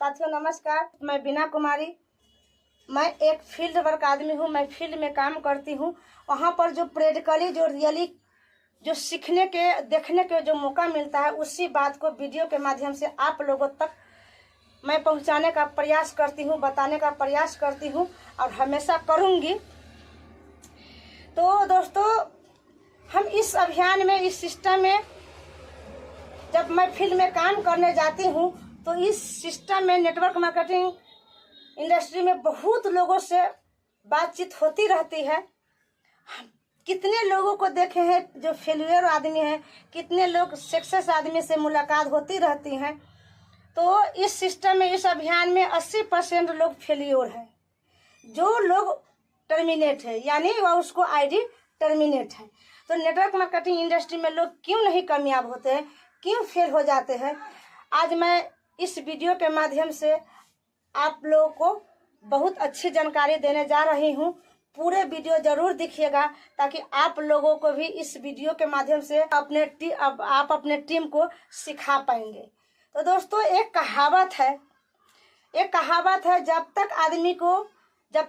साथियों नमस्कार, मैं बीना कुमारी। मैं एक फील्ड वर्क आदमी हूँ। मैं फील्ड में काम करती हूँ। वहाँ पर जो प्रैक्टिकली जो रियली जो सीखने के देखने के जो मौका मिलता है, उसी बात को वीडियो के माध्यम से आप लोगों तक मैं पहुँचाने का प्रयास करती हूँ, बताने का प्रयास करती हूँ और हमेशा करूँगी। तो दोस्तों, हम इस अभियान में, इस सिस्टम में, जब मैं फील्ड में काम करने जाती हूँ तो इस सिस्टम में, नेटवर्क मार्केटिंग इंडस्ट्री में बहुत लोगों से बातचीत होती रहती है। कितने लोगों को देखे हैं जो फेलियर आदमी हैं, कितने लोग सक्सेस आदमी से मुलाकात होती रहती हैं। तो इस सिस्टम में, इस अभियान में 80% लोग फेलियर हैं। जो लोग टर्मिनेट है, यानी वह उसको आईडी टर्मिनेट है। तो नेटवर्क मार्केटिंग इंडस्ट्री में लोग क्यों नहीं कामयाब होते हैं, क्यों फेल हो जाते हैं, आज मैं इस वीडियो के माध्यम से आप लोगों को बहुत अच्छी जानकारी देने जा रही हूँ। पूरे वीडियो जरूर देखिएगा ताकि आप लोगों को भी इस वीडियो के माध्यम से आप अपने टीम को सिखा पाएंगे। तो दोस्तों, एक कहावत है, जब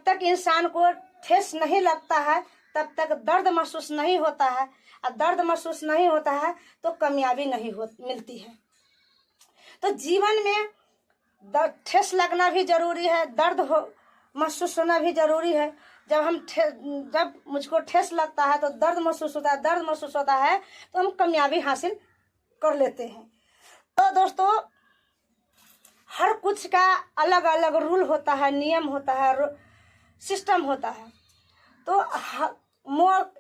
तक इंसान को ठेस नहीं लगता है तब तक दर्द महसूस नहीं होता है, और दर्द महसूस नहीं होता है तो कामयाबी नहीं मिलती है। तो जीवन में ठेस लगना भी जरूरी है, दर्द महसूस होना भी जरूरी है। जब मुझको ठेस लगता है तो दर्द महसूस होता है तो हम कामयाबी हासिल कर लेते हैं। तो दोस्तों, हर कुछ का अलग अलग रूल होता है, नियम होता है, सिस्टम होता है। तो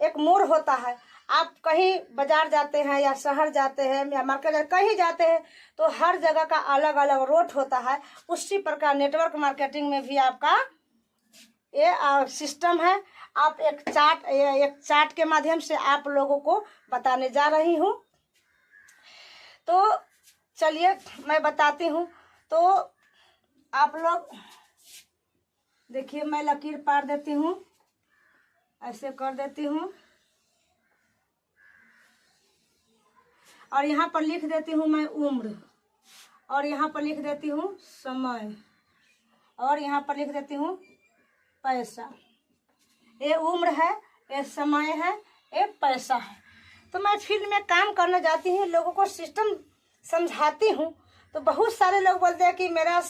एक मोड़ होता है। आप कहीं बाजार जाते हैं या शहर जाते हैं या मार्केट कहीं जाते हैं तो हर जगह का अलग अलग रूट होता है। उसी प्रकार नेटवर्क मार्केटिंग में भी आपका ये सिस्टम है। आप एक चार्ट के माध्यम से आप लोगों को बताने जा रही हूँ। तो चलिए मैं बताती हूँ। तो आप लोग देखिए, मैं लकीर पार देती हूँ, ऐसे कर देती हूँ और यहाँ पर लिख देती हूँ मैं उम्र, और यहाँ पर लिख देती हूँ समय, और यहाँ पर लिख देती हूँ पैसा। ये उम्र है, ये समय है, ये पैसा है। तो मैं फील्ड में काम करने जाती हूँ, लोगों को सिस्टम समझाती हूँ। तो बहुत सारे लोग बोलते हैं कि मेरा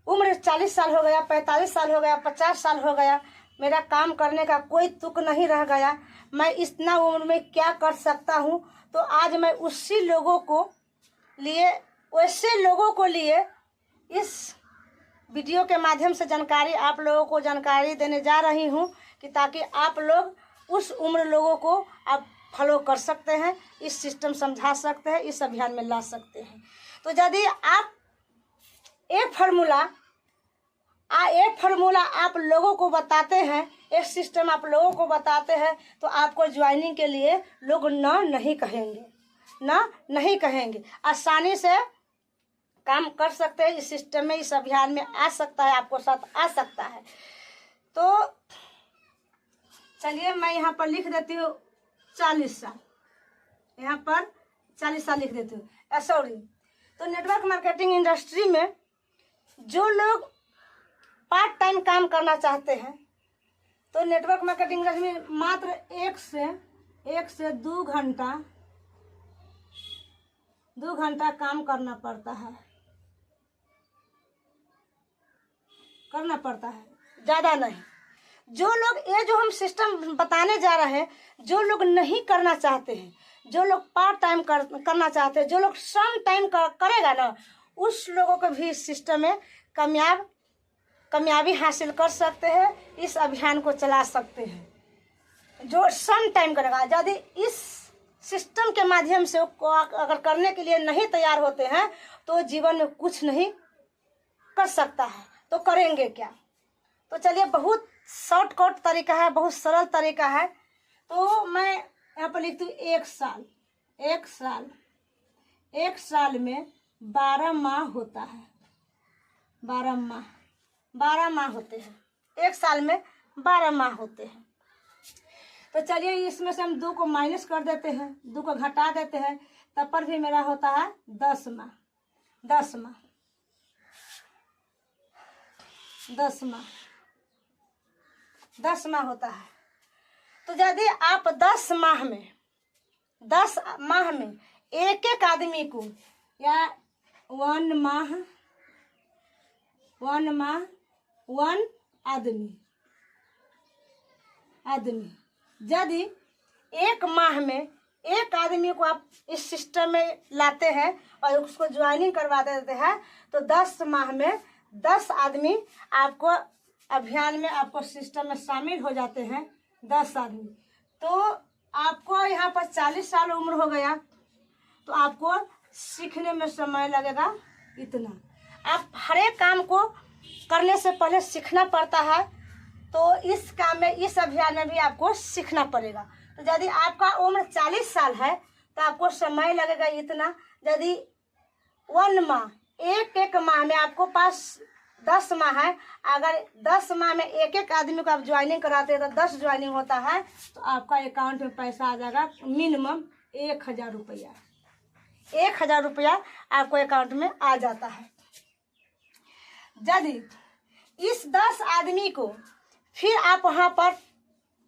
उम्र 40 साल हो गया, 45 साल हो गया, 50 साल हो गया, मेरा काम करने का कोई तुक नहीं रह गया, मैं इतना उम्र में क्या कर सकता हूँ। तो आज मैं वैसे लोगों को लिए इस वीडियो के माध्यम से आप लोगों को जानकारी देने जा रही हूँ कि ताकि आप लोग उस उम्र लोगों को आप फॉलो कर सकते हैं, इस सिस्टम समझा सकते हैं, इस अभियान में ला सकते हैं। तो यदि आप एक फार्मूला आप लोगों को बताते हैं, एक सिस्टम आप लोगों को बताते हैं, तो आपको ज्वाइनिंग के लिए लोग नहीं कहेंगे। आसानी से काम कर सकते हैं इस सिस्टम में, इस अभियान में आ सकता है, आपको साथ आ सकता है। तो चलिए मैं यहाँ पर लिख देती हूँ 40 साल, यहाँ पर 40 साल लिख देती हूँ। सॉरी। तो नेटवर्क मार्केटिंग इंडस्ट्री में जो लोग पार्ट टाइम काम करना चाहते हैं, तो नेटवर्क मार्केटिंग इंडस्ट्री में मात्र 1 से 2 घंटा काम करना पड़ता है, ज़्यादा नहीं। जो हम सिस्टम बताने जा रहे हैं, जो लोग नहीं करना चाहते हैं, जो लोग पार्ट टाइम करना चाहते हैं, जो लोग सम टाइम करेगा ना, उस लोगों को भी इस सिस्टम में कामयाबी हासिल कर सकते हैं, इस अभियान को चला सकते हैं। जो सम टाइम करेगा, यदि इस सिस्टम के माध्यम से अगर करने के लिए नहीं तैयार होते हैं तो जीवन में कुछ नहीं कर सकता है। तो करेंगे क्या? तो चलिए, बहुत शॉर्टकट तरीका है, बहुत सरल तरीका है। तो मैं यहाँ पर लिखती हूँ 1 साल। एक साल में 12 माह होता है, 12 माह होते हैं। 1 साल में 12 माह होते हैं। तो चलिए, इसमें से हम 2 को माइनस कर देते हैं, 2 को घटा देते हैं, तब पर भी मेरा होता है 10 माह। 10 माह, 10 माह होता है। तो यदि आप 10 माह में एक एक आदमी को, या 1 माह 1 आदमी, यदि 1 माह में एक आदमी को आप इस सिस्टम में लाते हैं और उसको ज्वाइनिंग करवा देते हैं, तो 10 माह में 10 आदमी आपको अभियान में, आपको सिस्टम में शामिल हो जाते हैं। 10 आदमी, तो आपको यहाँ पर 40 साल उम्र हो गया, तो आपको सीखने में समय लगेगा इतना। आप हर एक काम को करने से पहले सीखना पड़ता है, तो इस काम में, इस अभियान में भी आपको सीखना पड़ेगा। तो यदि आपका उम्र 40 साल है तो आपको समय लगेगा इतना। यदि 1 माह, एक माह में आपको पास 10 माह है, अगर 10 माह में एक एक आदमी को आप ज्वाइनिंग कराते हैं तो 10 ज्वाइनिंग होता है, तो आपका अकाउंट में पैसा आ जाएगा मिनिमम 1000 रुपया। 1000 रुपया आपको अकाउंट में आ जाता है। यदि इस 10 आदमी को फिर आप वहाँ पर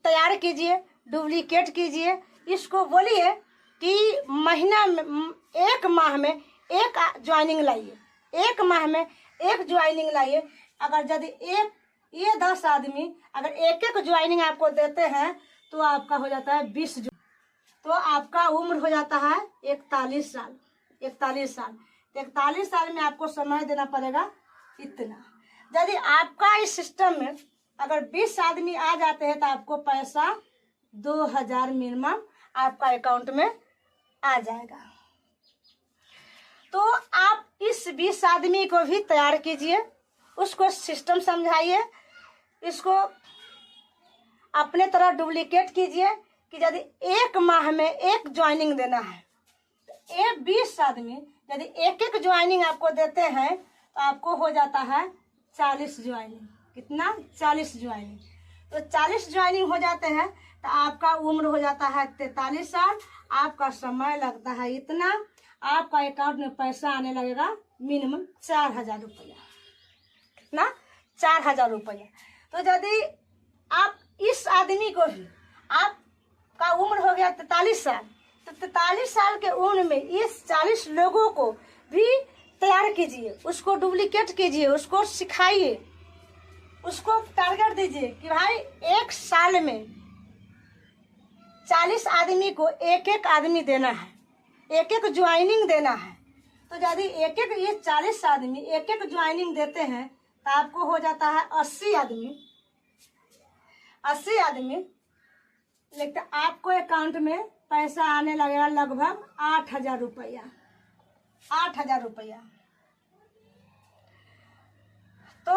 तैयार कीजिए, डुप्लीकेट कीजिए, इसको बोलिए कि महीना में, 1 माह में एक ज्वाइनिंग लाइए, 1 माह में एक ज्वाइनिंग लाइए। अगर यदि ये 10 आदमी अगर एक एक ज्वाइनिंग आपको देते हैं तो आपका हो जाता है 20, तो आपका उम्र हो जाता है 41 साल। 41 साल, 41 साल में आपको समय देना पड़ेगा इतना। यदि आपका इस सिस्टम में अगर 20 आदमी आ जाते हैं तो आपको पैसा 2000 मिनिमम आपका अकाउंट में आ जाएगा। तो आप इस 20 आदमी को भी तैयार कीजिए, उसको सिस्टम समझाइए, इसको अपने तरह डुप्लीकेट कीजिए कि यदि 1 माह में एक ज्वाइनिंग देना है, तो 20 आदमी यदि एक एक ज्वाइनिंग आपको देते हैं तो आपको हो जाता है 40 ज्वाइनिंग। कितना? 40 ज्वाइनिंग। तो 40 ज्वाइनिंग हो जाते हैं तो आपका उम्र हो जाता है 43 साल। आपका समय लगता है इतना, आपका अकाउंट में पैसा आने लगेगा मिनिमम 4000 रुपया। कितना? 4000 रुपया। तो यदि आप इस आदमी को भी, आपका उम्र हो गया 43 साल, तो 43 साल के उम्र में इस 40 लोगों को भी तैयार कीजिए, उसको डुप्लीकेट कीजिए, उसको सिखाइए, उसको टारगेट दीजिए कि भाई 1 साल में 40 आदमी को एक एक आदमी देना है, एक एक ज्वाइनिंग देना है। तो यदि एक एक ये 40 आदमी एक एक ज्वाइनिंग देते हैं तो आपको हो जाता है 80 आदमी। 80 आदमी, लेकिन आपको अकाउंट में पैसा आने लगेगा लगभग 8000 रुपया। 8000 रुपया। तो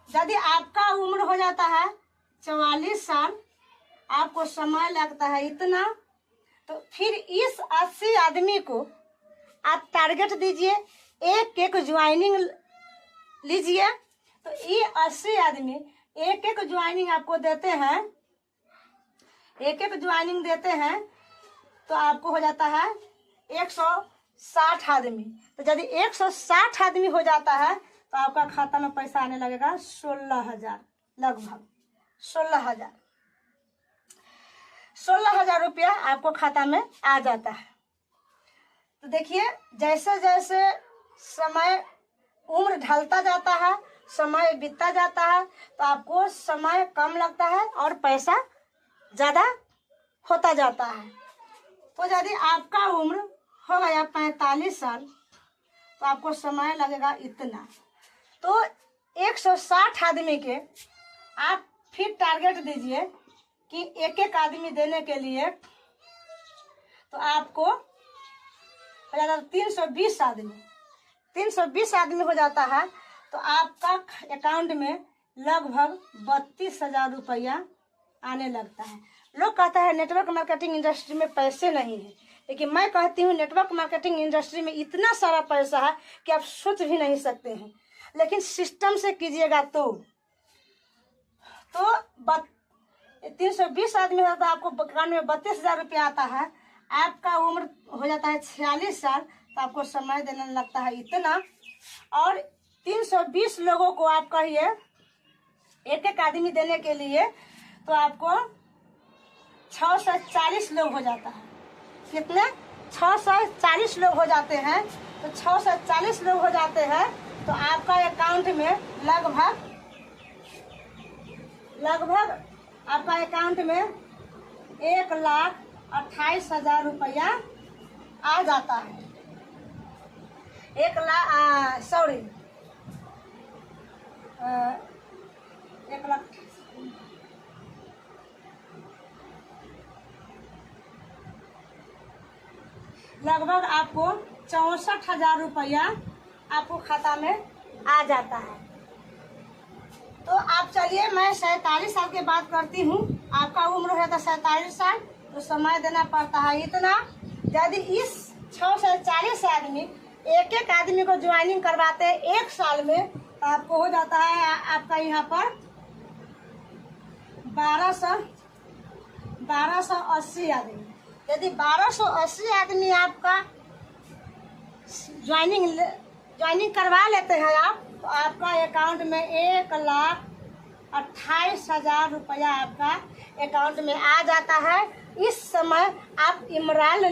यदि आपका उम्र हो जाता है 44 साल, आपको समय लगता है इतना, तो फिर इस 80 आदमी को आप टारगेट दीजिए, एक एक ज्वाइनिंग लीजिए। तो ये 80 आदमी एक एक ज्वाइनिंग आपको देते हैं, एक एक ज्वाइनिंग देते हैं, तो आपको हो जाता है 160 आदमी। तो यदि 160 आदमी हो जाता है तो आपका खाता में पैसा आने लगेगा 16000, लगभग 16000 रुपया आपको खाता में आ जाता है। तो देखिए, जैसे जैसे समय, उम्र ढलता जाता है, समय बीतता जाता है, तो आपको समय कम लगता है और पैसा ज़्यादा होता जाता है। तो यदि आपका उम्र हो गया 45 साल तो आपको समय लगेगा इतना। तो 160 आदमी के आप फिर टारगेट दीजिए कि एक एक आदमी देने के लिए, तो आपको हो जाता है 320 आदमी। 320 आदमी हो जाता है तो आपका अकाउंट में लगभग 32,000 रुपया आने लगता है। लोग कहता है नेटवर्क मार्केटिंग इंडस्ट्री में पैसे नहीं है, लेकिन मैं कहती हूँ नेटवर्क मार्केटिंग इंडस्ट्री में इतना सारा पैसा है कि आप सोच भी नहीं सकते हैं। लेकिन सिस्टम से कीजिएगा तो 320 आदमी होता है, आपको अकाउंट में 32,000 रुपया आता है। आपका उम्र हो जाता है 46 साल, तो आपको समय देने लगता है इतना। और 320 लोगों को आप कहिए एक एक आदमी देने के लिए तो आपको 640 लोग हो जाता है। कितने? 640 लोग हो जाते हैं। तो 640 लोग हो जाते हैं तो आपका अकाउंट में लगभग आपका अकाउंट में 1,28,000 रुपया आ जाता है। 1 लाख लगभग आपको 64,000 रुपया आपको खाता में आ जाता है। तो आप चलिए, मैं 47 साल की बात करती हूँ। आपका उम्र है तो 47 साल, तो समय देना पड़ता है इतना। यदि इस 6 से 40 आदमी एक एक आदमी को ज्वाइनिंग करवाते हैं 1 साल में, तो आपको हो जाता है आपका यहाँ पर 1280 आदमी। यदि 1280 आदमी आपका ज्वाइनिंग करवा लेते हैं आप, तो आपका अकाउंट में 1,28,000 रुपया आपका अकाउंट में आ जाता है। इस समय आप इमरान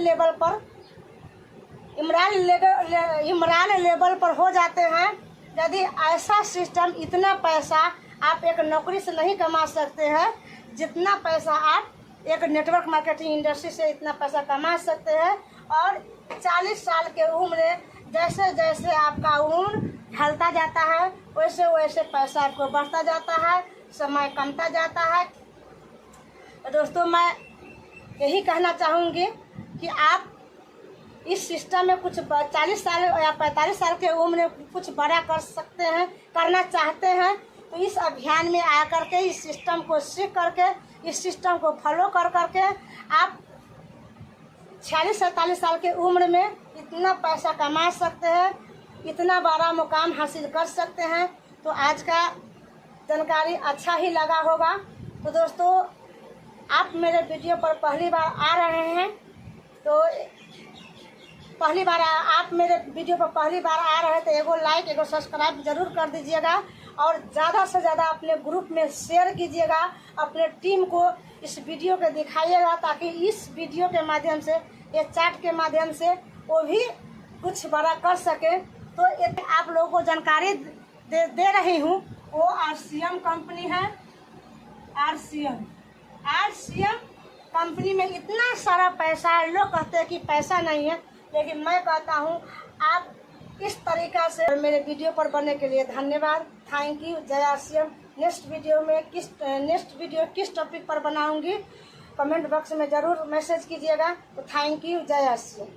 लेवल पर हो जाते हैं। यदि ऐसा सिस्टम, इतना पैसा आप एक नौकरी से नहीं कमा सकते हैं जितना पैसा आप एक नेटवर्क मार्केटिंग इंडस्ट्री से इतना पैसा कमा सकते हैं। और 40 साल के उम्र, जैसे जैसे आपका उम्र ढलता जाता है वैसे वैसे पैसा आपको बढ़ता जाता है, समय कमता जाता है। तो दोस्तों, मैं यही कहना चाहूँगी कि आप इस सिस्टम में कुछ 40 साल या 45 साल के उम्र में कुछ बड़ा कर सकते हैं, करना चाहते हैं, तो इस अभियान में आकर के इस सिस्टम को सीख करके, इस सिस्टम को फॉलो कर करके आप 46-47 साल के उम्र में इतना पैसा कमा सकते हैं, इतना बड़ा मुकाम हासिल कर सकते हैं। तो आज का जानकारी अच्छा ही लगा होगा। तो दोस्तों, आप मेरे वीडियो पर पहली बार आ रहे हैं तो आप मेरे वीडियो पर पहली बार आ रहे हैं तो एगो लाइक, एगो सब्सक्राइब जरूर कर दीजिएगा और ज़्यादा से ज़्यादा अपने ग्रुप में शेयर कीजिएगा। अपने टीम को इस वीडियो को दिखाइएगा ताकि इस वीडियो के माध्यम से, ये चैट के माध्यम से वो भी कुछ बड़ा कर सके। तो एक आप लोगों को जानकारी दे रही हूँ, वो RCM कंपनी है। RCM कंपनी में इतना सारा पैसा है। लोग कहते हैं कि पैसा नहीं है, लेकिन मैं कहता हूँ आप इस तरीका से। मेरे वीडियो पर बनने के लिए धन्यवाद, थैंक यू, जय RCM। नेक्स्ट वीडियो किस टॉपिक पर बनाऊंगी कमेंट बॉक्स में ज़रूर मैसेज कीजिएगा। तो थैंक यू, जय RCM।